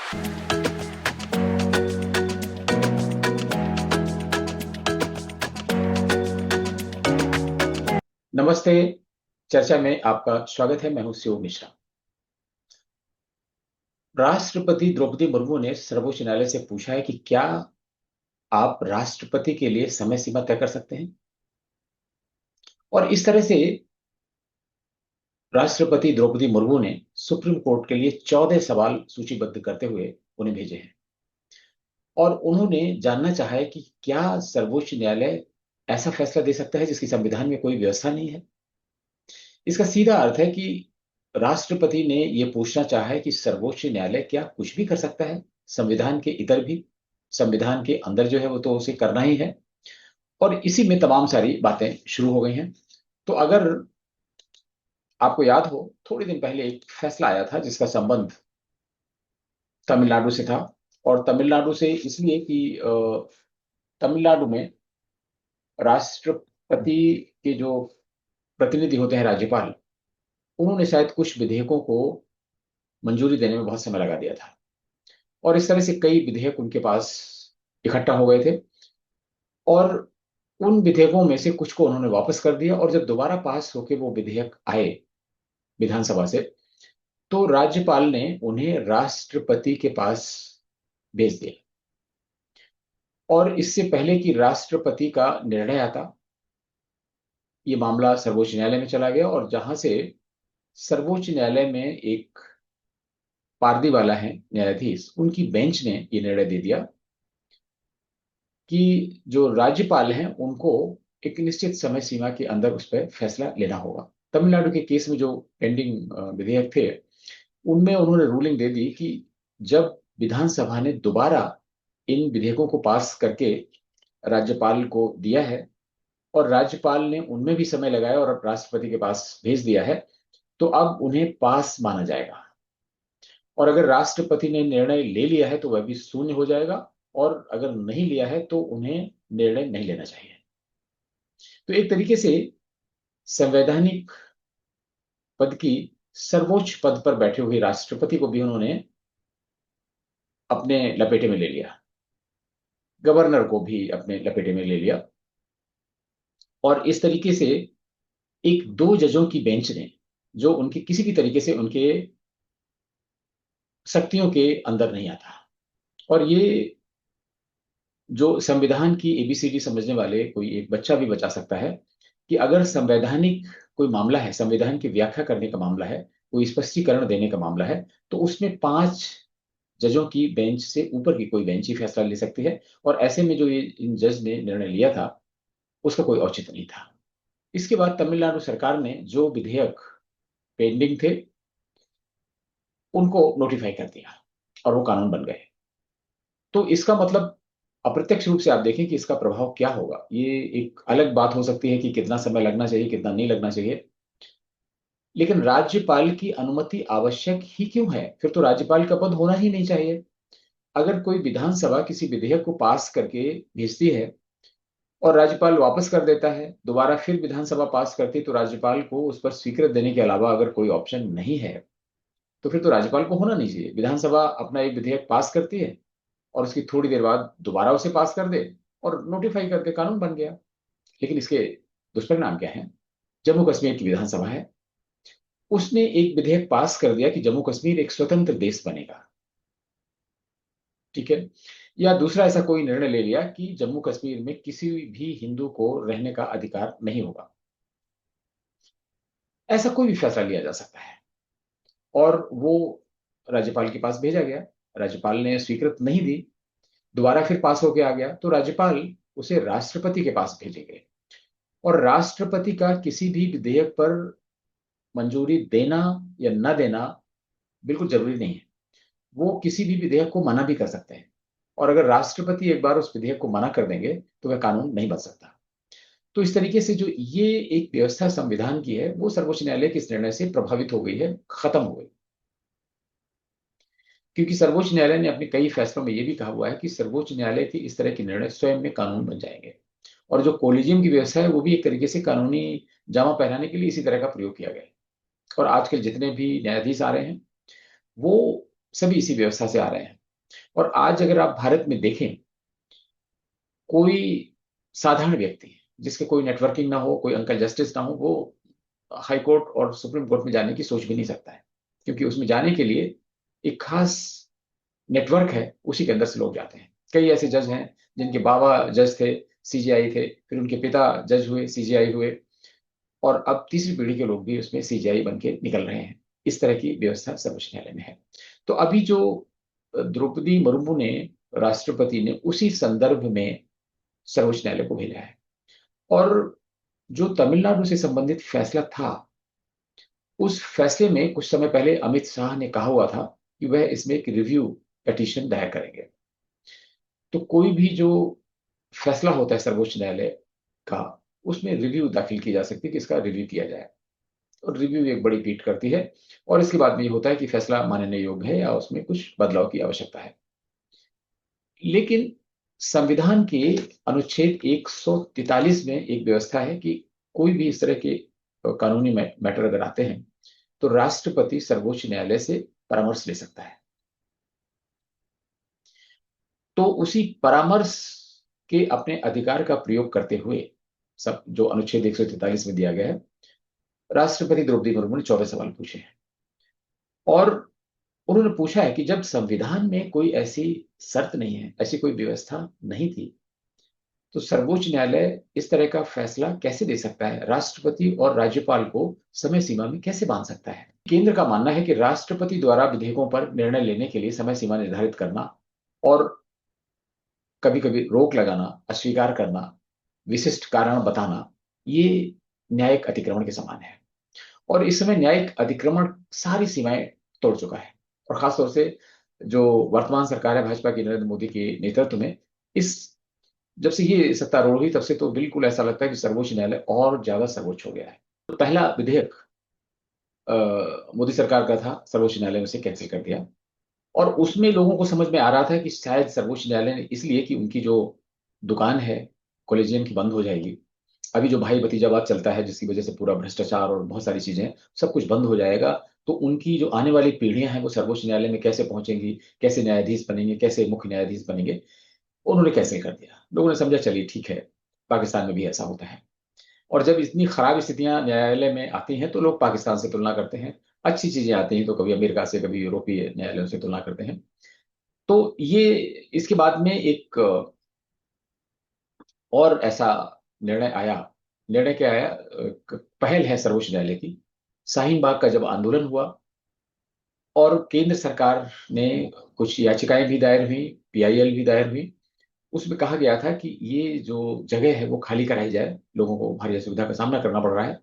नमस्ते। चर्चा में आपका स्वागत है। मैं हूं शिव मिश्रा। राष्ट्रपति द्रौपदी मुर्मू ने सर्वोच्च न्यायालय से पूछा है कि क्या आप राष्ट्रपति के लिए समय सीमा तय कर सकते हैं। और इस तरह से राष्ट्रपति द्रौपदी मुर्मू ने सुप्रीम कोर्ट के लिए 14 सवाल सूचीबद्ध करते हुए उन्हें भेजे हैं। और उन्होंने जानना चाहा है कि क्या सर्वोच्च न्यायालय ऐसा फैसला दे सकता है जिसकी संविधान में कोई व्यवस्था नहीं है। इसका सीधा अर्थ है कि राष्ट्रपति ने यह पूछना चाहा है कि सर्वोच्च न्यायालय क्या कुछ भी कर सकता है, संविधान के इतर भी, संविधान के अंदर जो है वो तो उसे करना ही है। और इसी में तमाम सारी बातें शुरू हो गई हैं। तो अगर आपको याद हो, थोड़े दिन पहले एक फैसला आया था जिसका संबंध तमिलनाडु से था। और तमिलनाडु से इसलिए कि तमिलनाडु में राष्ट्रपति के जो प्रतिनिधि होते हैं, राज्यपाल, उन्होंने शायद कुछ विधेयकों को मंजूरी देने में बहुत समय लगा दिया था। और इस तरह से कई विधेयक उनके पास इकट्ठा हो गए थे। और उन विधेयकों में से कुछ को उन्होंने वापस कर दिया। और जब दोबारा पास होके वो विधेयक आए विधानसभा से, तो राज्यपाल ने उन्हें राष्ट्रपति के पास भेज दिया। और इससे पहले कि राष्ट्रपति का निर्णय आता, ये मामला सर्वोच्च न्यायालय में चला गया। और जहां से सर्वोच्च न्यायालय में एक पारदीवाला है न्यायाधीश, उनकी बेंच ने ये निर्णय दे दिया कि जो राज्यपाल हैं उनको एक निश्चित समय सीमा के अंदर उस पर फैसला लेना होगा। तमिलनाडु के केस में जो पेंडिंग विधेयक थे, उनमें उन्होंने रूलिंग दे दी कि जब विधानसभा ने दोबारा इन विधेयकों को पास करके राज्यपाल को दिया है और राज्यपाल ने उनमें भी समय लगाया और अब राष्ट्रपति के पास भेज दिया है, तो अब उन्हें पास माना जाएगा। और अगर राष्ट्रपति ने निर्णय ले लिया है तो वह भी शून्य हो जाएगा। और अगर नहीं लिया है तो उन्हें निर्णय नहीं लेना चाहिए। तो एक तरीके से संवैधानिक पद की सर्वोच्च पद पर बैठे हुए राष्ट्रपति को भी उन्होंने अपने लपेटे में ले लिया, गवर्नर को भी अपने लपेटे में ले लिया। और इस तरीके से एक दो जजों की बेंच ने, जो उनके किसी भी तरीके से उनके शक्तियों के अंदर नहीं आता। और ये जो संविधान की एबीसीडी समझने वाले कोई एक बच्चा भी बता सकता है कि अगर संवैधानिक कोई मामला है, संविधान की व्याख्या करने का मामला है, कोई स्पष्टीकरण देने का मामला है, तो उसमें 5 जजों की बेंच से ऊपर की कोई बेंच ही फैसला ले सकती है। और ऐसे में जो ये इन जज ने निर्णय लिया था, उसका कोई औचित्य नहीं था। इसके बाद तमिलनाडु सरकार ने जो विधेयक पेंडिंग थे उनको नोटिफाई कर दिया और वो कानून बन गए। तो इसका मतलब अप्रत्यक्ष रूप से आप देखें कि इसका प्रभाव क्या होगा। ये एक अलग बात हो सकती है कि कितना समय लगना चाहिए, कितना नहीं लगना चाहिए, लेकिन राज्यपाल की अनुमति आवश्यक ही क्यों है? फिर तो राज्यपाल का पद होना ही नहीं चाहिए। अगर कोई विधानसभा किसी विधेयक को पास करके भेजती है और राज्यपाल वापस कर देता है, दोबारा फिर विधानसभा पास करती है, तो राज्यपाल को उस पर स्वीकृति देने के अलावा अगर कोई ऑप्शन नहीं है, तो फिर तो राज्यपाल को होना नहीं चाहिए। विधानसभा अपना एक विधेयक पास करती है और उसकी थोड़ी देर बाद दोबारा उसे पास कर दे और नोटिफाई करके कानून बन गया। लेकिन इसके दुष्परिणाम क्या है? जम्मू कश्मीर की विधानसभा है, उसने एक विधेयक पास कर दिया कि जम्मू कश्मीर एक स्वतंत्र देश बनेगा। ठीक है। या दूसरा ऐसा कोई निर्णय ले लिया कि जम्मू कश्मीर में किसी भी हिंदू को रहने का अधिकार नहीं होगा। ऐसा कोई भी फैसला लिया जा सकता है। और वो राज्यपाल के पास भेजा गया, राज्यपाल ने स्वीकृत नहीं दी, दोबारा फिर पास होके आ गया, तो राज्यपाल उसे राष्ट्रपति के पास भेजे गए। और राष्ट्रपति का किसी भी विधेयक पर मंजूरी देना या न देना बिल्कुल जरूरी नहीं है। वो किसी भी विधेयक को मना भी कर सकते हैं। और अगर राष्ट्रपति एक बार उस विधेयक को मना कर देंगे तो वह कानून नहीं बन सकता। तो इस तरीके से जो ये एक व्यवस्था संविधान की है, वो सर्वोच्च न्यायालय के इस निर्णय से प्रभावित हो गई है, खत्म हो गई। क्योंकि सर्वोच्च न्यायालय ने अपने कई फैसलों में यह भी कहा हुआ है कि सर्वोच्च न्यायालय की इस तरह के निर्णय स्वयं में कानून बन जाएंगे। और जो कोलिजियम की व्यवस्था है वो भी एक तरीके से कानूनी जामा पहनाने के लिए इसी तरह का प्रयोग किया गया है। और आजकल जितने भी न्यायाधीश आ रहे हैं वो सभी इसी व्यवस्था से आ रहे हैं। और आज अगर आप भारत में देखें, कोई साधारण व्यक्ति जिसके कोई नेटवर्किंग ना हो, कोई अंकल जस्टिस ना हो, वो हाई कोर्ट और सुप्रीम कोर्ट में जाने की सोच भी नहीं सकता है, क्योंकि उसमें जाने के लिए एक खास नेटवर्क है, उसी के अंदर से लोग जाते हैं। कई ऐसे जज हैं जिनके बाबा जज थे, सीजेआई थे, फिर उनके पिता जज हुए, सीजेआई हुए, और अब तीसरी पीढ़ी के लोग भी उसमें सीजेआई बन के निकल रहे हैं। इस तरह की व्यवस्था सर्वोच्च न्यायालय में है। तो अभी जो द्रौपदी मुर्मू ने, राष्ट्रपति ने, उसी संदर्भ में सर्वोच्च न्यायालय को भेजा है। और जो तमिलनाडु से संबंधित फैसला था, उस फैसले में कुछ समय पहले अमित शाह ने कहा हुआ था कि वह इसमें एक रिव्यू पिटीशन दायर करेंगे। तो कोई भी जो फैसला होता है सर्वोच्च न्यायालय का, उसमें रिव्यू दाखिल की जा सकती है कि इसका रिव्यू किया जाए, और रिव्यू एक बड़ी पीठ करती है, और इसके बाद में ये होता है कि फैसला मानने योग्य है या उसमें कुछ बदलाव की आवश्यकता है। लेकिन संविधान के अनुच्छेद 143 में एक व्यवस्था है कि कोई भी इस तरह के कानूनी मैटर अगर आते हैं, तो राष्ट्रपति सर्वोच्च न्यायालय से परामर्श ले सकता है। तो उसी परामर्श के अपने अधिकार का प्रयोग करते हुए, सब जो अनुच्छेद 143 में दिया गया है, राष्ट्रपति द्रौपदी मुर्मू ने 14 सवाल पूछे हैं। और उन्होंने पूछा है कि जब संविधान में कोई ऐसी शर्त नहीं है, ऐसी कोई व्यवस्था नहीं थी, तो सर्वोच्च न्यायालय इस तरह का फैसला कैसे दे सकता है, राष्ट्रपति और राज्यपाल को समय सीमा में कैसे बांध सकता है। केंद्र का मानना है कि राष्ट्रपति द्वारा विधेयकों पर निर्णय लेने के लिए समय सीमा निर्धारित करना, और कभी कभी रोक लगाना, अस्वीकार करना, विशिष्ट कारण बताना, ये न्यायिक अतिक्रमण के समान है। और इस समय न्यायिक अतिक्रमण सारी सीमाएं तोड़ चुका है। और खासतौर से जो वर्तमान सरकार है भाजपा की, नरेंद्र मोदी के नेतृत्व में, इस जब से ये सत्तारूढ़ हुई तब से तो बिल्कुल ऐसा लगता है कि सर्वोच्च न्यायालय और ज्यादा सर्वोच्च हो गया है। तो पहला विधेयक मोदी सरकार का था, सर्वोच्च न्यायालय ने उसे कैंसिल कर दिया। और उसमें लोगों को समझ में आ रहा था कि शायद सर्वोच्च न्यायालय ने इसलिए कि उनकी जो दुकान है कॉलेजियम की बंद हो जाएगी, अभी जो भाई भतीजावाद चलता है जिसकी वजह से पूरा भ्रष्टाचार और बहुत सारी चीजें, सब कुछ बंद हो जाएगा, तो उनकी जो आने वाली पीढ़ियां हैं वो सर्वोच्च न्यायालय में कैसे पहुंचेंगी, कैसे न्यायाधीश बनेंगे, कैसे मुख्य न्यायाधीश बनेंगे। उन्होंने कैंसिल कर दिया। लोगों ने समझा चलिए ठीक है, पाकिस्तान में भी ऐसा होता है। और जब इतनी खराब स्थितियां न्यायालय में आती हैं तो लोग पाकिस्तान से तुलना करते हैं, अच्छी चीजें आती हैं तो कभी अमेरिका से, कभी यूरोपीय न्यायालयों से तुलना करते हैं। तो ये, इसके बाद में एक और ऐसा निर्णय आया। निर्णय क्या आया, पहल है सर्वोच्च न्यायालय की। शाहीन बाग का जब आंदोलन हुआ और केंद्र सरकार ने कुछ याचिकाएं भी दायर हुई, पीआईएल भी दायर हुई, उसमें कहा गया था कि ये जो जगह है वो खाली कराई जाए, लोगों को भारी असुविधा का सामना करना पड़ रहा है।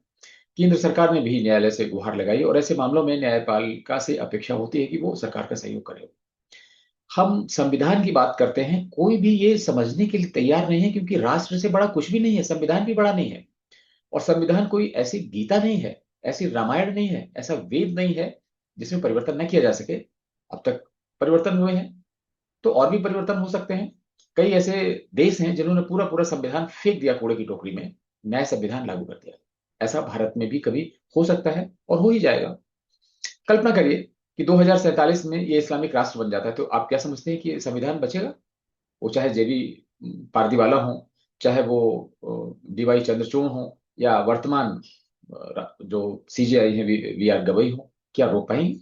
केंद्र सरकार ने भी न्यायालय से गुहार लगाई, और ऐसे मामलों में न्यायपालिका से अपेक्षा होती है कि वो सरकार का सहयोग करे। हम संविधान की बात करते हैं, कोई भी ये समझने के लिए तैयार नहीं है, क्योंकि राष्ट्र से बड़ा कुछ भी नहीं है, संविधान भी बड़ा नहीं है। और संविधान कोई ऐसी गीता नहीं है, ऐसी रामायण नहीं है, ऐसा वेद नहीं है जिसमें परिवर्तन न किया जा सके। अब तक परिवर्तन हुए हैं, तो और भी परिवर्तन हो सकते हैं। कई ऐसे देश हैं जिन्होंने पूरा पूरा संविधान फेंक दिया कूड़े की टोकरी में, नया संविधान लागू कर दिया। ऐसा भारत में भी कभी हो सकता है और हो ही जाएगा। कल्पना करिए कि 2047 में ये इस्लामिक राष्ट्र बन जाता है, तो आप क्या समझते हैं कि ये संविधान बचेगा? वो चाहे जेबी पारदीवाला हो, चाहे वो डीवाई चंद्रचूड़ हो, या वर्तमान जो सीजेआई है वी आर गवई हो, क्या रोक पाएंगे?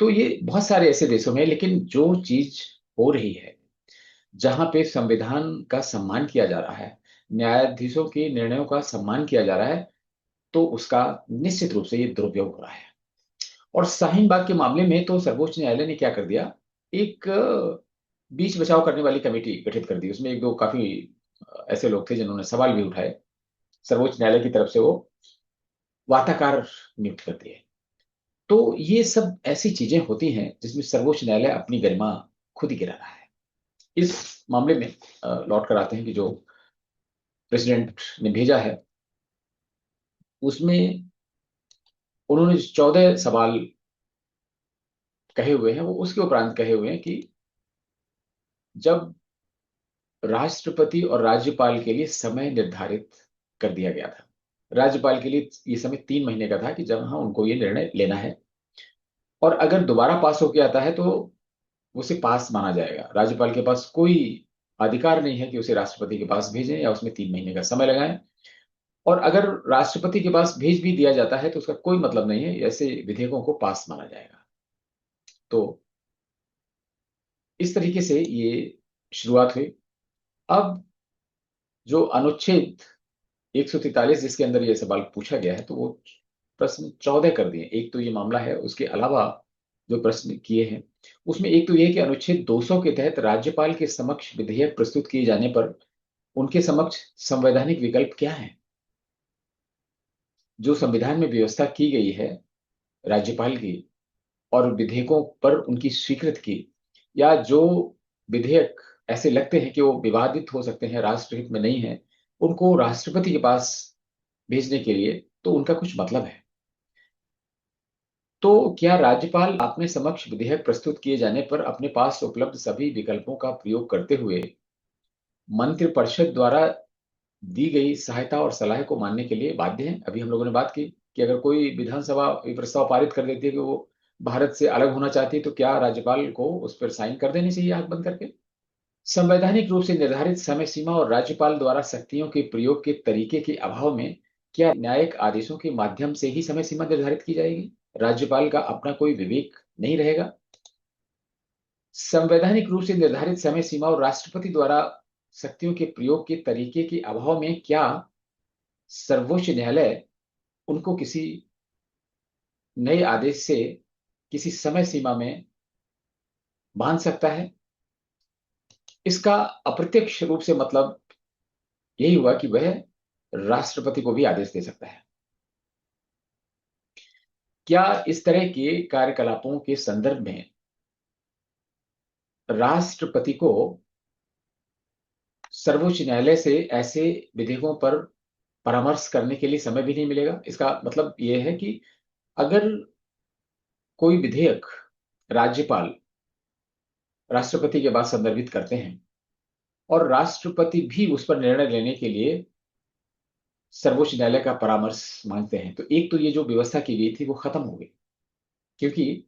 तो ये बहुत सारे ऐसे देशों में, लेकिन जो चीज हो रही है, जहां पे संविधान का सम्मान किया जा रहा है, न्यायाधीशों के निर्णयों का सम्मान किया जा रहा है, तो उसका निश्चित रूप से ये दुरुपयोग हो रहा है। और शाहीन बाग के मामले में तो सर्वोच्च न्यायालय ने क्या कर दिया, एक बीच बचाव करने वाली कमेटी गठित कर दी। उसमें एक दो काफी ऐसे लोग थे जिन्होंने सवाल भी उठाए। सर्वोच्च न्यायालय की तरफ से वो वार्ताकार नियुक्त कर दिए। तो ये सब ऐसी चीजें होती हैं जिसमें सर्वोच्च न्यायालय अपनी गरिमा खुद ही गिरा रहा है। इस मामले में लौट कर आते हैं कि जो प्रेसिडेंट ने भेजा है, उसमें उन्होंने 14 सवाल कहे हुए हैं, वो उसके उपरांत कहे हुए हैं कि जब राष्ट्रपति और राज्यपाल के लिए समय निर्धारित कर दिया गया था, राज्यपाल के लिए ये समय 3 महीने का था कि जब हाँ उनको ये निर्णय लेना है, और अगर दोबारा पास होके आता है तो उसे पास माना जाएगा। राज्यपाल के पास कोई अधिकार नहीं है कि उसे राष्ट्रपति के पास भेजें या उसमें 3 महीने का समय लगाएं। और अगर राष्ट्रपति के पास भेज भी दिया जाता है तो उसका कोई मतलब नहीं है, ऐसे विधेयकों को पास माना जाएगा। तो इस तरीके से ये शुरुआत हुई। अब जो अनुच्छेद 143 जिसके अंदर ये सवाल पूछा गया है, तो वो प्रश्न 14 कर दिए। एक तो ये मामला है, उसके अलावा जो प्रश्न किए हैं उसमें एक तो ये है कि अनुच्छेद 200 के तहत राज्यपाल के समक्ष विधेयक प्रस्तुत किए जाने पर उनके समक्ष संवैधानिक विकल्प क्या है। जो संविधान में व्यवस्था की गई है राज्यपाल की और विधेयकों पर उनकी स्वीकृति की, या जो विधेयक ऐसे लगते हैं कि वो विवादित हो सकते हैं, राष्ट्रहित में नहीं है, उनको राष्ट्रपति के पास भेजने के लिए तो उनका कुछ मतलब है। तो क्या राज्यपाल अपने समक्ष विधेयक प्रस्तुत किए जाने पर अपने पास उपलब्ध सभी विकल्पों का प्रयोग करते हुए मंत्रिपरिषद द्वारा दी गई सहायता और सलाह को मानने के लिए बाध्य हैं? अभी हम लोगों ने बात की कि अगर कोई विधानसभा ये प्रस्ताव पारित कर देती है कि वो भारत से अलग होना चाहती है, तो क्या राज्यपाल को उस पर साइन कर देनी चाहिए आंख बंद करके? संवैधानिक रूप से निर्धारित समय सीमा और राज्यपाल द्वारा शक्तियों के प्रयोग के तरीके के अभाव में क्या न्यायिक आदेशों के माध्यम से ही समय सीमा निर्धारित की जाएगी? राज्यपाल का अपना कोई विवेक नहीं रहेगा? संवैधानिक रूप से निर्धारित समय सीमा और राष्ट्रपति द्वारा शक्तियों के प्रयोग के तरीके के अभाव में क्या सर्वोच्च न्यायालय उनको किसी नए आदेश से किसी समय सीमा में बांध सकता है? इसका अप्रत्यक्ष रूप से मतलब यही हुआ कि वह राष्ट्रपति को भी आदेश दे सकता है। क्या इस तरह के कार्यकलापों के संदर्भ में राष्ट्रपति को सर्वोच्च न्यायालय से ऐसे विधेयकों पर परामर्श करने के लिए समय भी नहीं मिलेगा? इसका मतलब यह है कि अगर कोई विधेयक राज्यपाल राष्ट्रपति के पास संदर्भित करते हैं और राष्ट्रपति भी उस पर निर्णय लेने के लिए सर्वोच्च न्यायालय का परामर्श मांगते हैं, तो एक तो ये जो व्यवस्था की गई थी वो खत्म हो गई। क्योंकि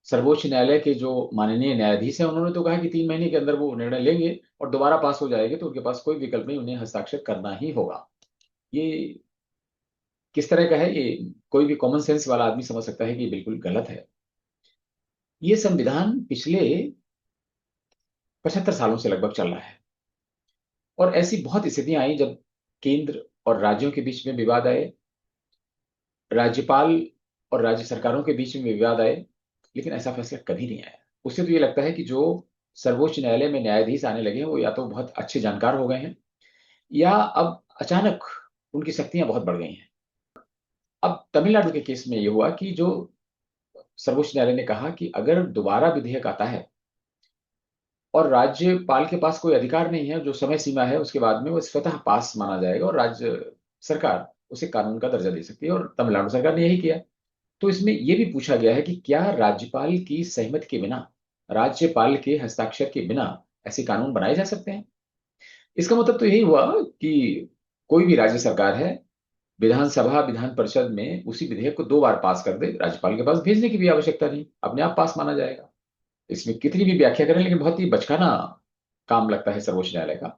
सर्वोच्च न्यायालय के जो माननीय न्यायाधीश हैं उन्होंने तो कहा कि 3 महीने के अंदर वो निर्णय लेंगे और दोबारा पास हो जाएंगे, तो उनके पास कोई विकल्प नहीं, उन्हें हस्ताक्षर करना ही होगा। ये किस तरह का है, ये कोई भी कॉमन सेंस वाला आदमी समझ सकता है कि ये बिल्कुल गलत है। ये संविधान पिछले 75 सालों से लगभग चल रहा है और ऐसी बहुत स्थितियां आई जब केंद्र और राज्यों के बीच में विवाद आए, राज्यपाल और राज्य सरकारों के बीच में विवाद आए, लेकिन ऐसा फैसला कभी नहीं आया। उससे तो ये लगता है कि जो सर्वोच्च न्यायालय में न्यायाधीश आने लगे हैं वो या तो बहुत अच्छे जानकार हो गए हैं या अब अचानक उनकी शक्तियां बहुत बढ़ गई हैं। अब तमिलनाडु के केस में ये हुआ कि जो सर्वोच्च न्यायालय ने कहा कि अगर दोबारा विधेयक आता है और राज्यपाल के पास कोई अधिकार नहीं है, जो समय सीमा है उसके बाद में वो स्वतः पास माना जाएगा और राज्य सरकार उसे कानून का दर्जा दे सकती है, और तमिलनाडु सरकार ने यही किया। तो इसमें यह भी पूछा गया है कि क्या राज्यपाल की सहमति के बिना, राज्यपाल के हस्ताक्षर के बिना ऐसे कानून बनाए जा सकते हैं? इसका मतलब तो यही हुआ कि कोई भी राज्य सरकार है, विधानसभा विधान परिषद में उसी विधेयक को 2 बार पास कर दे, राज्यपाल के पास भेजने की भी आवश्यकता नहीं, अपने आप पास माना जाएगा। इसमें कितनी भी व्याख्या करें, लेकिन बहुत ही बचकाना काम लगता है सर्वोच्च न्यायालय का।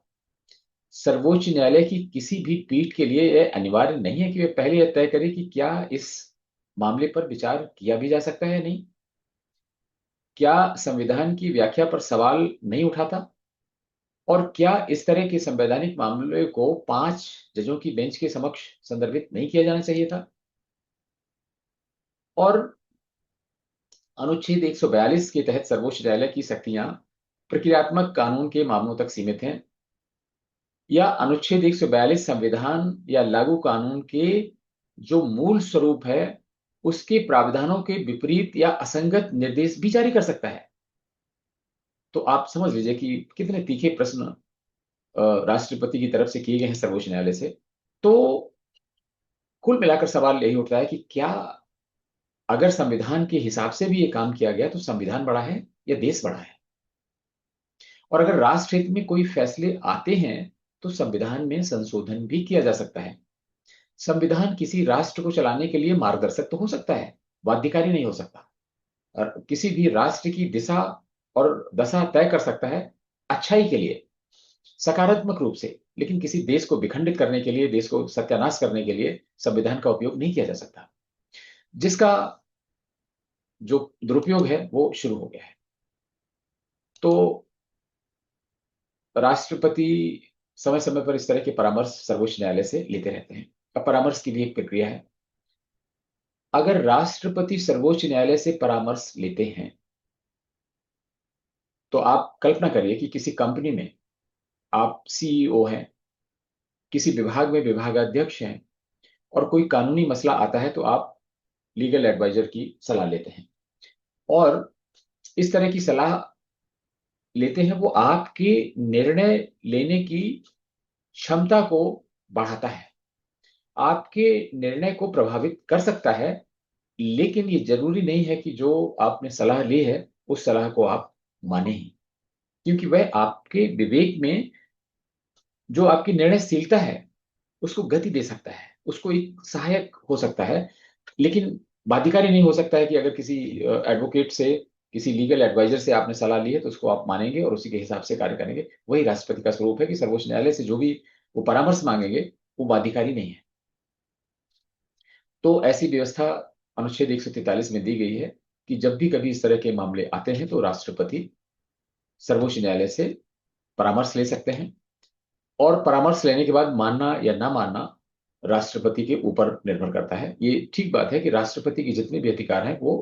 सर्वोच्च न्यायालय की किसी भी पीठ के लिए यह अनिवार्य नहीं है कि वे पहले यह तय करे कि क्या इस मामले पर विचार किया भी जा सकता है या नहीं। क्या संविधान की व्याख्या पर सवाल नहीं उठाता? और क्या इस तरह के संवैधानिक मामले को 5 जजों की बेंच के समक्ष संदर्भित नहीं किया जाना चाहिए था? और अनुच्छेद 142 के तहत सर्वोच्च न्यायालय की शक्तियां प्रक्रियात्मक कानून के मामलों तक सीमित हैं, या अनुच्छेद 142 संविधान या लागू कानून के जो मूल स्वरूप है उसके प्रावधानों के विपरीत या असंगत निर्देश भी जारी कर सकता है? तो आप समझ लीजिए कि कितने तीखे प्रश्न राष्ट्रपति की तरफ से किए गए हैं सर्वोच्च न्यायालय से। तो कुल मिलाकर सवाल यही उठता है कि क्या अगर संविधान के हिसाब से भी ये काम किया गया तो संविधान बड़ा है या देश बड़ा है? और अगर राष्ट्र हित में कोई फैसले आते हैं तो संविधान में संशोधन भी किया जा सकता है। संविधान किसी राष्ट्र को चलाने के लिए मार्गदर्शक तो हो सकता है, बाध्यकारी नहीं हो सकता। और किसी भी राष्ट्र की दिशा और दशा तय कर सकता है अच्छाई के लिए, सकारात्मक रूप से। लेकिन किसी देश को विखंडित करने के लिए, देश को सत्यानाश करने के लिए संविधान का उपयोग नहीं किया जा सकता, जिसका जो दुरुपयोग है वो शुरू हो गया है। तो राष्ट्रपति समय समय पर इस तरह के परामर्श सर्वोच्च न्यायालय से लेते रहते हैं। अब परामर्श की भी एक प्रक्रिया है। अगर राष्ट्रपति सर्वोच्च न्यायालय से परामर्श लेते हैं, तो आप कल्पना करिए कि किसी कंपनी में आप सीईओ हैं, किसी विभाग में विभागाध्यक्ष हैं, और कोई कानूनी मसला आता है तो आप लीगल एडवाइजर की सलाह लेते हैं। और इस तरह की सलाह लेते हैं, वो आपके निर्णय लेने की क्षमता को बढ़ाता है, आपके निर्णय को प्रभावित कर सकता है। लेकिन ये जरूरी नहीं है कि जो आपने सलाह ली है उस सलाह को आप माने ही, क्योंकि वह आपके विवेक में जो आपकी निर्णयशीलता है उसको गति दे सकता है, उसको एक सहायक हो सकता है। लेकिन बाध्यकारी नहीं हो सकता है कि अगर किसी एडवोकेट से, किसी लीगल एडवाइजर से आपने सलाह ली है तो उसको आप मानेंगे और उसी के हिसाब से कार्य करेंगे। वही राष्ट्रपति का स्वरूप है कि सर्वोच्च न्यायालय से जो भी वो परामर्श मांगेंगे वो बाध्यकारी नहीं है। तो ऐसी व्यवस्था अनुच्छेद 143 में दी गई है कि जब भी कभी इस तरह के मामले आते हैं तो राष्ट्रपति सर्वोच्च न्यायालय से परामर्श ले सकते हैं, और परामर्श लेने के बाद मानना या ना मानना राष्ट्रपति के ऊपर निर्भर करता है। ये ठीक बात है कि राष्ट्रपति के जितने भी अधिकार हैं वो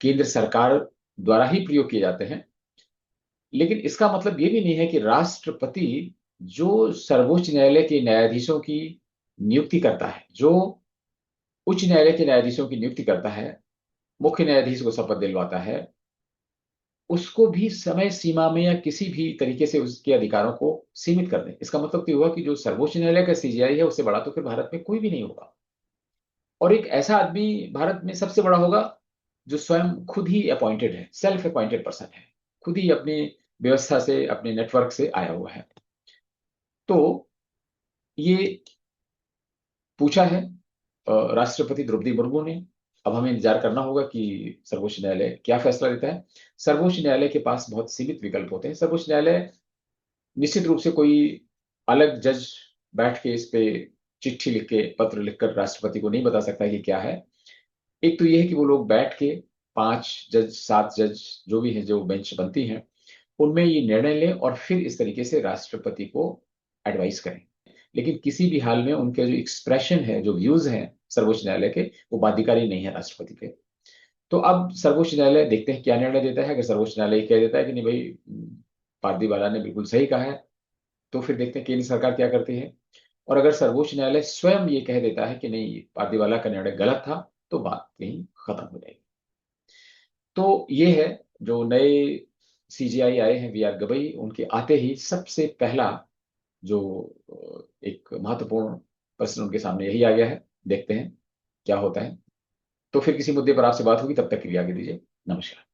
केंद्र सरकार द्वारा ही प्रयोग किए जाते हैं। लेकिन इसका मतलब ये भी नहीं है कि राष्ट्रपति जो सर्वोच्च न्यायालय के न्यायाधीशों की नियुक्ति करता है, जो उच्च न्यायालय के न्यायाधीशों की नियुक्ति करता है, मुख्य न्यायाधीश को शपथ दिलवाता है, उसको भी समय सीमा में या किसी भी तरीके से उसके अधिकारों को सीमित कर दें। इसका मतलब ये हुआ कि जो सर्वोच्च न्यायालय का सीजेआई है उससे बड़ा तो फिर भारत में कोई भी नहीं होगा। और एक ऐसा आदमी भारत में सबसे बड़ा होगा जो स्वयं खुद ही अपॉइंटेड है, सेल्फ अपॉइंटेड पर्सन है, खुद ही अपनी व्यवस्था से, अपने नेटवर्क से आया हुआ है। तो ये पूछा है राष्ट्रपति द्रौपदी मुर्मू ने। अब हमें इंतजार करना होगा कि सर्वोच्च न्यायालय क्या फैसला लेता है। सर्वोच्च न्यायालय के पास बहुत सीमित विकल्प होते हैं। सर्वोच्च न्यायालय निश्चित रूप से कोई अलग जज बैठ के इस पे चिट्ठी लिख के, पत्र लिखकर राष्ट्रपति को नहीं बता सकता कि क्या है। एक तो ये है कि वो लोग बैठ के 5 जज, 7 जज, जो भी है, जो बेंच बनती हैं, उनमें ये निर्णय लें और फिर इस तरीके से राष्ट्रपति को एडवाइस करें। लेकिन किसी भी हाल में उनके जो एक्सप्रेशन है, जो व्यूज हैं सर्वोच्च न्यायालय के, वो बाध्यकारी नहीं है राष्ट्रपति पे। तो अब सर्वोच्च न्यायालय देखते हैं क्या निर्णय देता है। अगर सर्वोच्च न्यायालय कह देता है कि नहीं भाई, पारदीवाला ने बिल्कुल सही कहा है, तो फिर देखते हैं केंद्र सरकार क्या करती है। और अगर सर्वोच्च न्यायालय स्वयं ये कह देता है कि नहीं, पारदीवाला का निर्णय गलत था, तो बात यहीं खत्म हो जाएगी। तो ये है, जो नए सीजीआई आए हैं, वी आर गवई, उनके आते ही सबसे पहला जो एक महत्वपूर्ण प्रश्न उनके सामने यही आ गया है। देखते हैं क्या होता है। तो फिर किसी मुद्दे पर आपसे बात होगी, तब तक के लिए आगे दीजिए। नमस्कार।